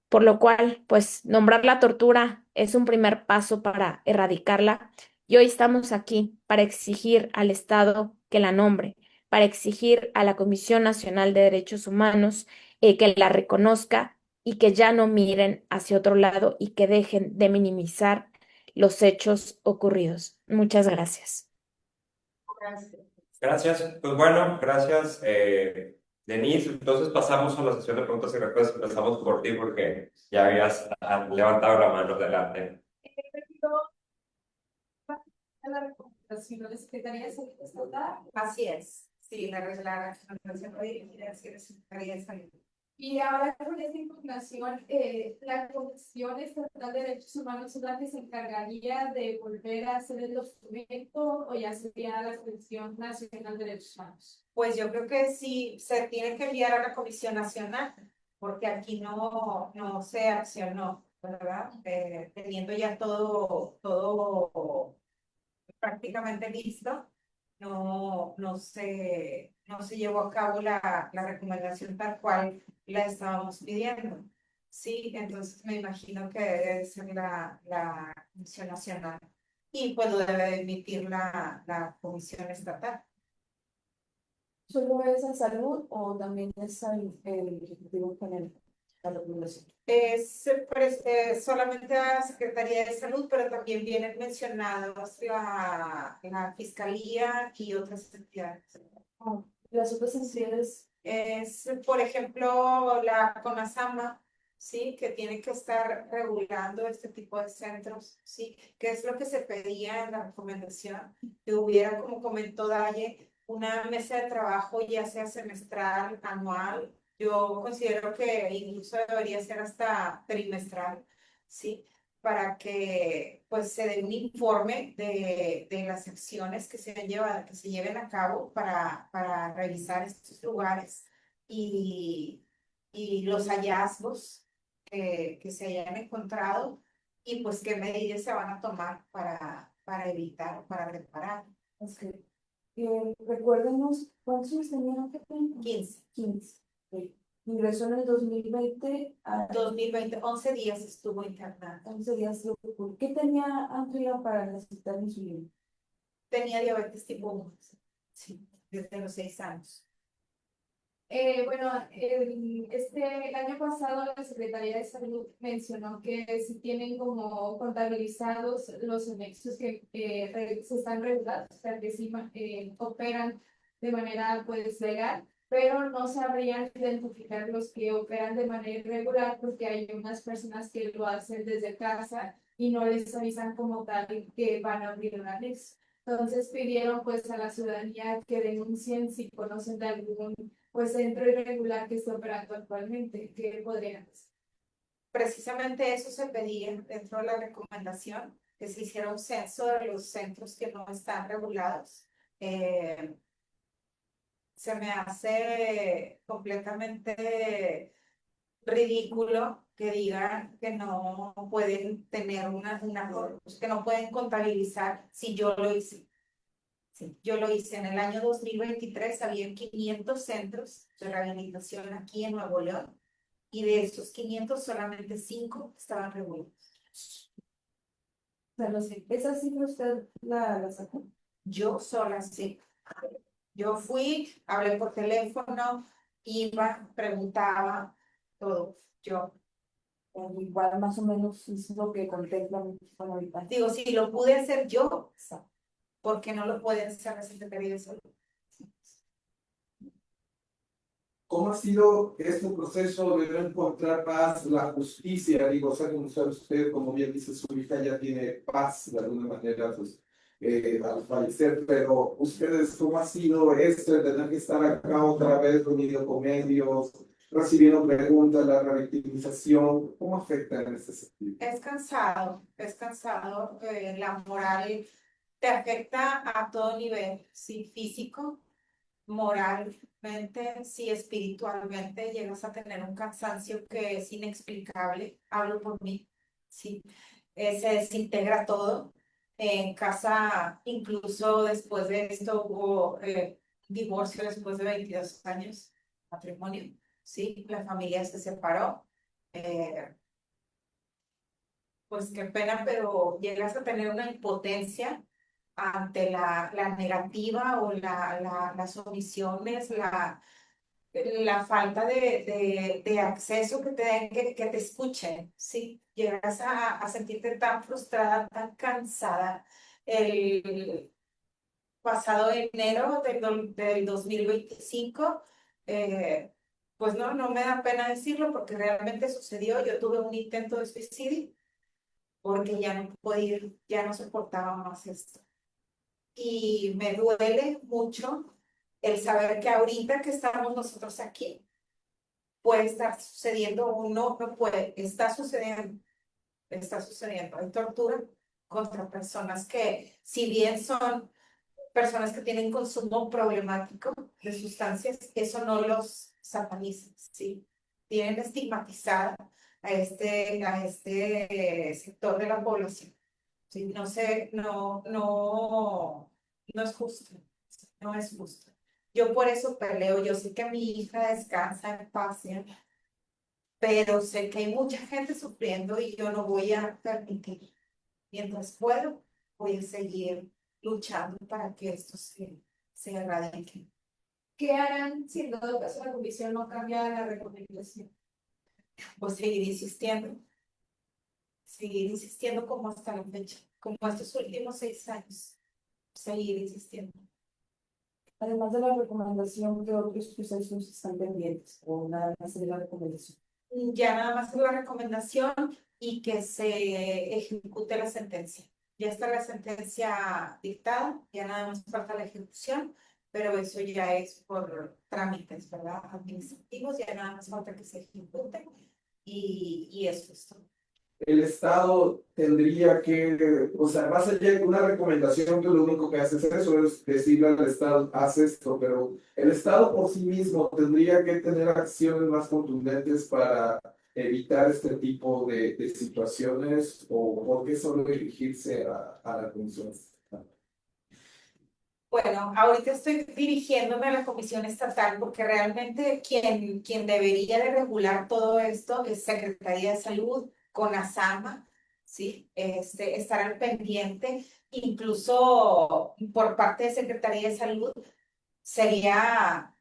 Por lo cual, pues nombrar la tortura es un primer paso para erradicarla y hoy estamos aquí para exigir al Estado que la nombre, para exigir a la Comisión Nacional de Derechos Humanos que la reconozca y que ya no miren hacia otro lado y que dejen de minimizar los hechos ocurridos. Muchas gracias. Gracias. Gracias. Pues bueno, gracias, Denise. Entonces pasamos a la sesión de preguntas y respuestas. Empezamos por ti porque ya habías levantado la mano delante. A la recomendación de la Secretaría de Salud Estatal. Así es. Sí, la recomendación fue dirigida hacia la Secretaría de Salud. Y ahora con esta impugnación, la Comisión Estatal de Derechos Humanos es la que se encargaría de volver a hacer el documento o ya sería la Comisión Nacional de Derechos Humanos. Pues yo creo que sí se tiene que enviar a la Comisión Nacional, porque aquí no se accionó, ¿verdad? Teniendo ya todo prácticamente listo, no se llevó a cabo la recomendación tal cual la estábamos pidiendo. Sí, entonces me imagino que debe ser la Comisión Nacional y pues lo debe de emitir la Comisión Estatal. ¿Solo es a salud o también es el Ejecutivo General? La recomendación. Solamente a la Secretaría de Salud, pero también vienen mencionados la Fiscalía y otras entidades. Las otras entidades. Por ejemplo, la CONASAMA, ¿sí? Que tiene que estar regulando este tipo de centros, ¿sí? Que es lo que se pedía en la recomendación, que hubiera, como comentó Daye, una mesa de trabajo, ya sea semestral, anual. Yo considero que incluso debería ser hasta trimestral, ¿sí? para que pues se dé un informe de las acciones que se han llevado, que se lleven a cabo para revisar estos lugares y, y los hallazgos que se hayan encontrado y pues qué medidas se van a tomar para evitar, para reparar. Ok. Recuérdenos, ¿cuántos años tenía que 15. 15. Ok. Ingresó en el 2020 a 2020, 11 días estuvo internada. 11 días. ¿Por qué tenía Ángela para necesitar insulina? Tenía diabetes tipo 1, sí, desde los 6 años. Bueno, el año pasado la Secretaría de Salud mencionó que si tienen como contabilizados los anexos que se están regulados, o sea, que sí operan de manera pues legal, pero no sabrían identificar los que operan de manera irregular porque hay unas personas que lo hacen desde casa y no les avisan como tal que van a abrir un anexo. Entonces pidieron pues a la ciudadanía que denuncien si conocen de algún pues centro irregular que está operando actualmente. ¿Qué podrían hacer? Precisamente eso se pedía dentro de la recomendación, que se hiciera un censo de los centros que no están regulados. Se me hace completamente ridículo que digan que no pueden tener que no pueden contabilizar si yo lo hice. Sí, yo lo hice en el año 2023, había 500 centros de rehabilitación aquí en Nuevo León y de esos 500 solamente 5 estaban regulados. O sea, esa cifra usted la sacó. Yo sola, sí. Yo fui, hablé por teléfono, iba, preguntaba, todo. Yo Igual más o menos es lo que contempla con ahorita. digo, si lo pude hacer yo, ¿por qué no lo pueden hacer la Secretaría de Salud? ¿Cómo ha sido este proceso de no encontrar paz, la justicia? Digo, sabe usted, como bien dice, su hija ya tiene paz de alguna manera, pues, al fallecer, pero ustedes, ¿cómo ha sido esto de tener que estar acá otra vez reunido con medios, recibiendo preguntas, la revictimización? ¿Cómo afecta en ese sentido? Es cansado, la moral te afecta a todo nivel, sí, físico, moralmente, sí, espiritualmente, llegas a tener un cansancio que es inexplicable, hablo por mí, sí, se desintegra todo. En casa, incluso después de esto, hubo divorcio después de 22 años, matrimonio, sí, la familia se separó. Eh, pues qué pena, pero llegas a tener una impotencia ante la negativa o las omisiones, la falta de acceso que te den, que te escuchen, ¿sí? Llegas a sentirte tan frustrada, tan cansada. El pasado enero del 2025, pues no me da pena decirlo porque realmente sucedió. Yo tuve un intento de suicidio porque ya no podía ir, ya no soportaba más esto. Y me duele mucho el saber que ahorita que estamos nosotros aquí, puede estar sucediendo o no puede, está sucediendo. Hay tortura contra personas que, si bien son personas que tienen consumo problemático de sustancias, eso no los sataniza, ¿sí? Tienen estigmatizada a este sector de la población. Sí, no sé, no es justo, no es justo. Yo por eso peleo, yo sé que mi hija descansa en paz, ¿sí? Pero sé que hay mucha gente sufriendo y yo no voy a permitir. Mientras puedo, voy a seguir luchando para que esto se erradique. ¿Qué harán si en todo caso la comisión no cambia la recomendación? Pues seguir insistiendo como hasta la fecha, como estos últimos 6 años, seguir insistiendo. Además de la recomendación, ¿qué otros procesos están pendientes? O nada más de la recomendación. Ya nada más es la recomendación y que se ejecute la sentencia. Ya está la sentencia dictada, ya nada más falta la ejecución, pero eso ya es por trámites, ¿verdad? Administrativos, ya nada más falta que se ejecute y eso es todo. el Estado tendría que, o sea, más allá de una recomendación que lo único que hace es eso, es decirle al Estado, haz esto, pero el Estado por sí mismo tendría que tener acciones más contundentes para evitar este tipo de situaciones, o por qué solo dirigirse a la Comisión. Bueno, ahorita estoy dirigiéndome a la Comisión Estatal porque realmente quien debería de regular todo esto es Secretaría de Salud, CONASAMA, ¿sí? Estar al pendiente, incluso por parte de Secretaría de Salud, sería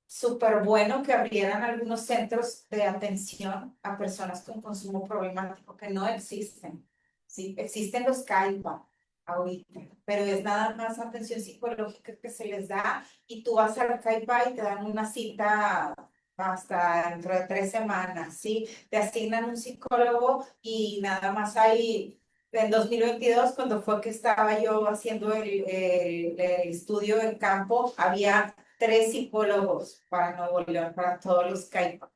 súper bueno que abrieran algunos centros de atención a personas con consumo problemático que no existen, ¿sí? Existen los CAIPA ahorita, pero es nada más atención psicológica que se les da y tú vas a la CAIPA y te dan una cita hasta dentro de 3 semanas, ¿sí? Te asignan un psicólogo y nada más hay. En 2022, cuando fue que estaba yo haciendo el estudio en campo, había 3 psicólogos para Nuevo León, para todos los CAIPA.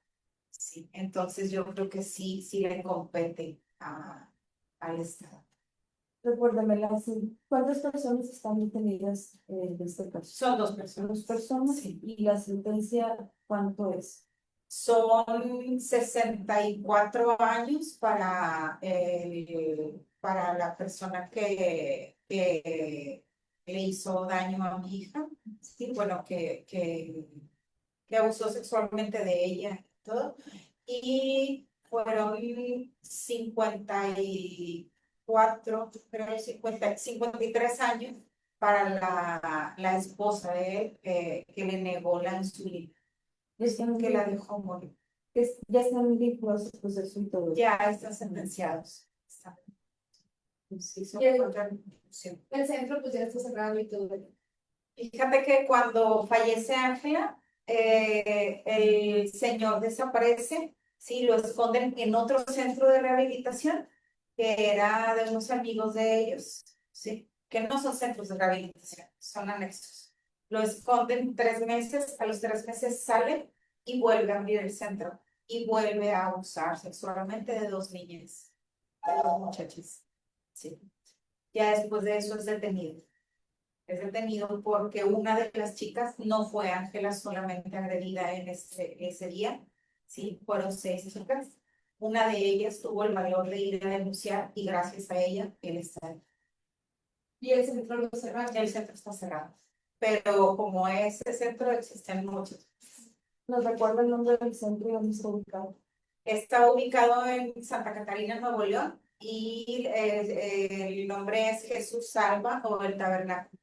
Sí, entonces yo creo que sí le compete al Estado. Recuérdamela, sí. ¿Cuántas personas están detenidas en este caso? Son 2 personas. 2 personas. Sí. ¿Y la sentencia cuánto es? Son 64 años para la persona que le hizo daño a mi hija. Sí, bueno, que abusó sexualmente de ella y todo. Y fueron 54, creo, 53 años para la esposa de él, que le negó la insulina, que la dejó morir. Ya están vinculados al proceso y todo. Ya están sentenciados. Sí, son Y el- contra la Constitución. El centro pues ya está cerrado y todo. Fíjate que cuando fallece Ángela, el señor desaparece, sí, lo esconden en otro centro de rehabilitación, que era de unos amigos de ellos, sí, que no son centros de rehabilitación, son anexos. Lo esconden 3 meses, a los 3 meses sale y vuelve a abrir el centro y vuelve a abusar sexualmente de 2 niñas, de 2 muchachas, sí. Ya después de eso es detenido. Es detenido porque una de las chicas no fue Ángela solamente agredida en ese día, sí, fueron 6 chicas. Una de ellas tuvo el valor de ir a denunciar y gracias a ella él está ahí. Y el centro lo cerraron. El centro está cerrado, pero como ese centro existen muchos. ¿Nos recuerda el nombre del centro y dónde está ubicado? Está ubicado en Santa Catarina, Nuevo León, y el nombre es Jesús Salva o el Tabernáculo.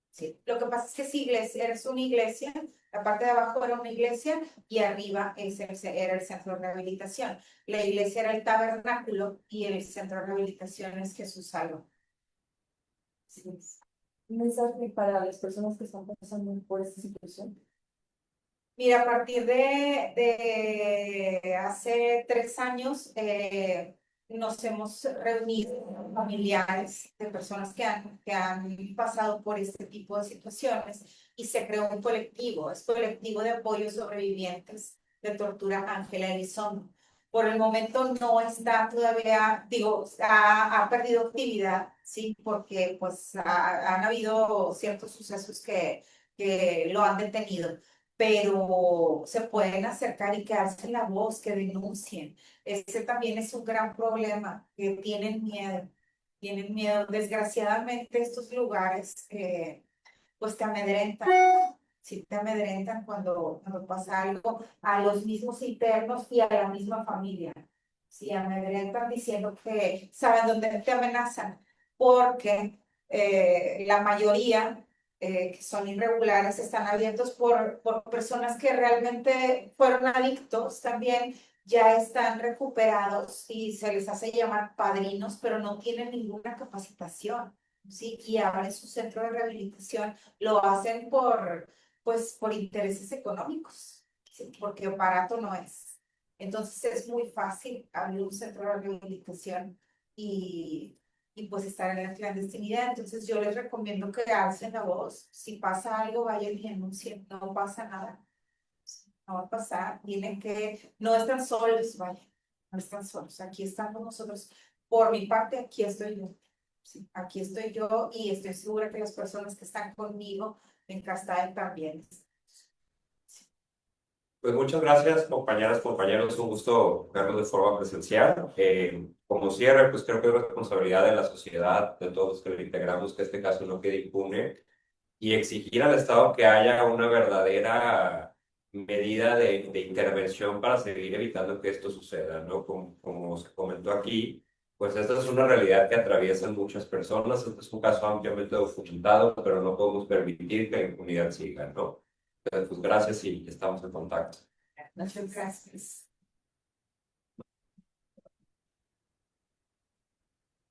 Sí. Lo que pasa es que si eres una iglesia, la parte de abajo era una iglesia y arriba era el centro de rehabilitación. La iglesia era el tabernáculo y el centro de rehabilitación es Jesús Salva. Sí. Un mensaje para las personas que están pasando por esta situación. Mira, a partir de hace 3 años nos hemos reunido con familiares de personas que han pasado por este tipo de situaciones y se creó un colectivo, es colectivo de apoyo a sobrevivientes de tortura Ángela Elizondo. Por el momento no está todavía, digo, ha perdido actividad, sí, porque pues han habido ciertos sucesos que lo han detenido, pero se pueden acercar y que alcen la voz, que denuncien. Ese también es un gran problema, que tienen miedo, tienen miedo. Desgraciadamente estos lugares pues te amedrentan, sí te amedrentan cuando pasa algo a los mismos internos y a la misma familia. Sí, amedrentan diciendo que saben dónde te amenazan, porque la mayoría que son irregulares están abiertos por personas que realmente fueron adictos también, ya están recuperados y se les hace llamar padrinos, pero no tienen ninguna capacitación, ¿sí? Y abren su centro de rehabilitación, lo hacen por intereses económicos, ¿sí? Porque barato no es. Entonces es muy fácil abrir un centro de rehabilitación y pues estar en la clandestinidad. Entonces yo les recomiendo que alcen la voz. Si pasa algo, vayan y denuncien. No pasa nada. No va a pasar. No están solos, vaya. no están solos, aquí estamos nosotros. Por mi parte, aquí estoy yo. Sí, aquí estoy yo y estoy segura que las personas que están conmigo en Castal también. Pues muchas gracias, compañeras, compañeros. Un gusto verlos de forma presencial. Como cierre, pues creo que es responsabilidad de la sociedad, de todos los que lo integramos, que este caso no quede impune y exigir al Estado que haya una verdadera medida de intervención para seguir evitando que esto suceda, ¿no? Como se comentó aquí, pues esta es una realidad que atraviesan muchas personas. Este es un caso ampliamente documentado, pero no podemos permitir que la impunidad siga, ¿no? Pues gracias y estamos en contacto. Muchas gracias.